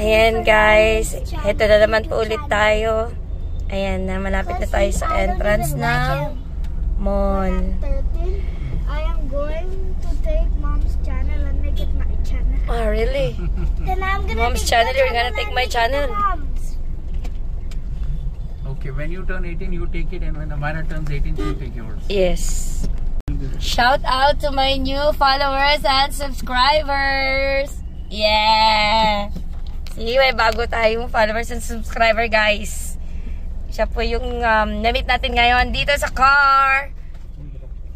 Ayan guys, heto na naman po ulit tayo. Ayan na, malapit na tayo sa entrance ng mall. I am going to take mom's channel and make it my channel. Oh, really? Then I'm gonna Mom's channel, you're gonna take my channel? Okay, when you turn 18, you take it, and when Amara turns 18, you take yours. Yes. Shout out to my new followers and subscribers. Yeah. See, may bago tayong followers and subscriber, guys. Siya po yung na-meet natin ngayon dito sa car.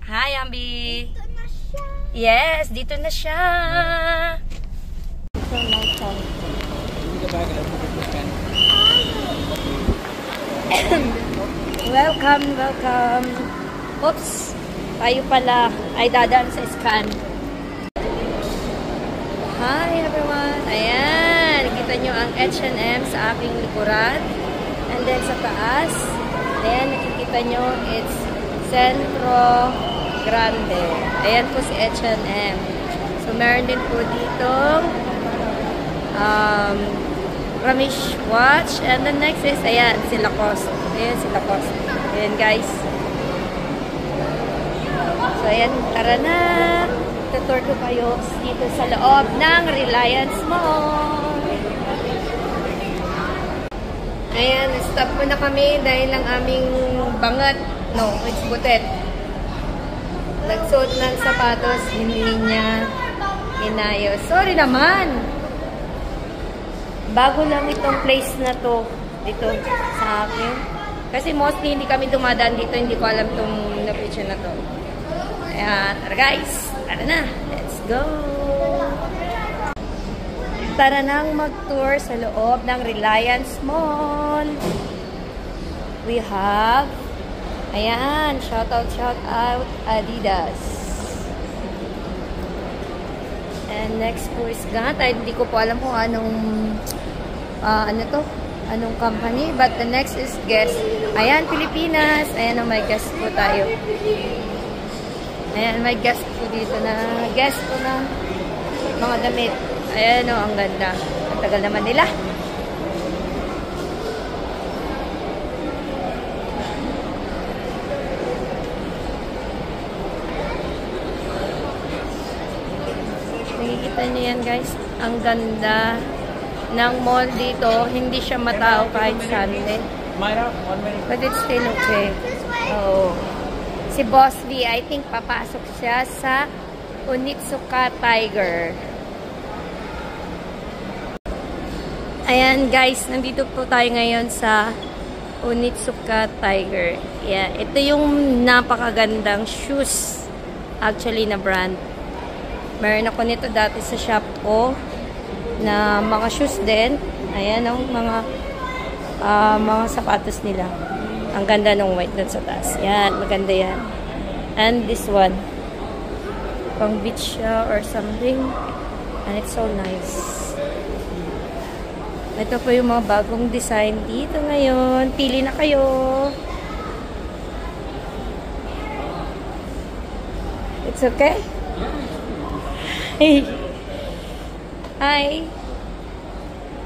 Hi, Ambi. Dito na siya. Yes, dito na siya. Welcome, welcome. Oops, tayo pala ay dadaan sa scan. Hi everyone. Ayan, kita nyo ang H&M sa aking likuran. And then sa taas, ayan, nakikita nyo, it's Centro Grande. Ayan po si H&M. So, meron din po dito Ramesh watch. And the next is, ayan, si Lacoste. Ayan, si Lacoste. Ayan, guys. So, ayan, tara na. Tutur ko kayo dito sa loob ng Reliance Mall. Ayan, stop muna kami dahil ang aming bangat, no, it's butet. Nagsuot ng sapatos, hindi niya inayos. Sorry naman! Bago lang itong place na to, dito sa akin. Kasi mostly hindi kami dumadaan dito, hindi ko alam itong location na to. Ayan, tara guys! Tara na! Let's go! Tara nang mag-tour sa loob ng Reliance Mall. We have, ayan, shout out, Adidas. And next po is Gata. Hindi ko po alam kung anong, anong company. But the next is Guess. Ayan, Pilipinas. Ayan, may Guess po tayo. Ayan, may Guess po dito na. Guess po na mga damit. Ayan o, ang ganda. Ang tagal naman nila. Nakikita niyo yan guys. Ang ganda ng mall dito. Hindi siya matao kahit Sunday. But it's still okay. Oh. Si Boss V, I think papasok siya sa Onitsuka Tiger. Ayan guys, nandito po tayo ngayon sa Onitsuka Tiger. Yeah, ito yung napakagandang shoes actually na brand. Meron ako nito dati sa shop ko na mga shoes din. Ayan ang mga sapatos nila. Ang ganda ng white dun sa taas. Yan, maganda yan. And this one, pang beach siya or something. And it's so nice. Ito po yung mga bagong design dito ngayon. Pili na kayo. It's okay? Hey. Hi.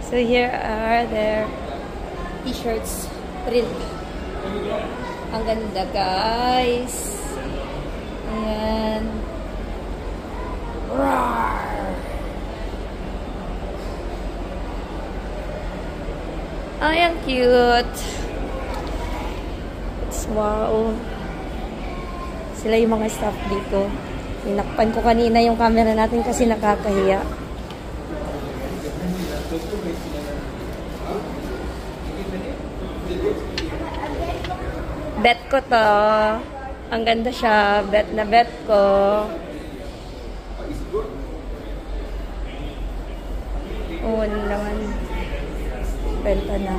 So here are their t-shirts. Print. Ang ganda guys. Ayan. Roar! Ay, ang cute. It's wow. Sila yung mga staff dito. Tinakpan ko kanina yung camera natin kasi nakakahiya. Bet ko to. Ang ganda siya. Bet na bet ko. Oo naman. Benta na.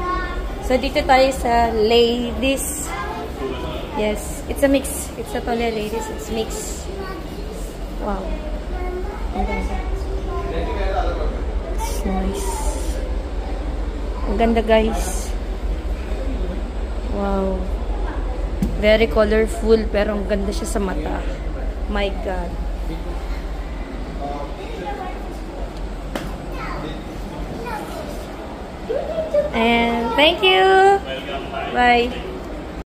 So, dito tayo sa ladies. Yes. It's a mix. It's not only ladies. It's mix. Wow. Ang ganda. It's nice. Ang ganda, guys. Wow. Very colorful, pero ang ganda siya sa mata. My God. And thank you. Bye.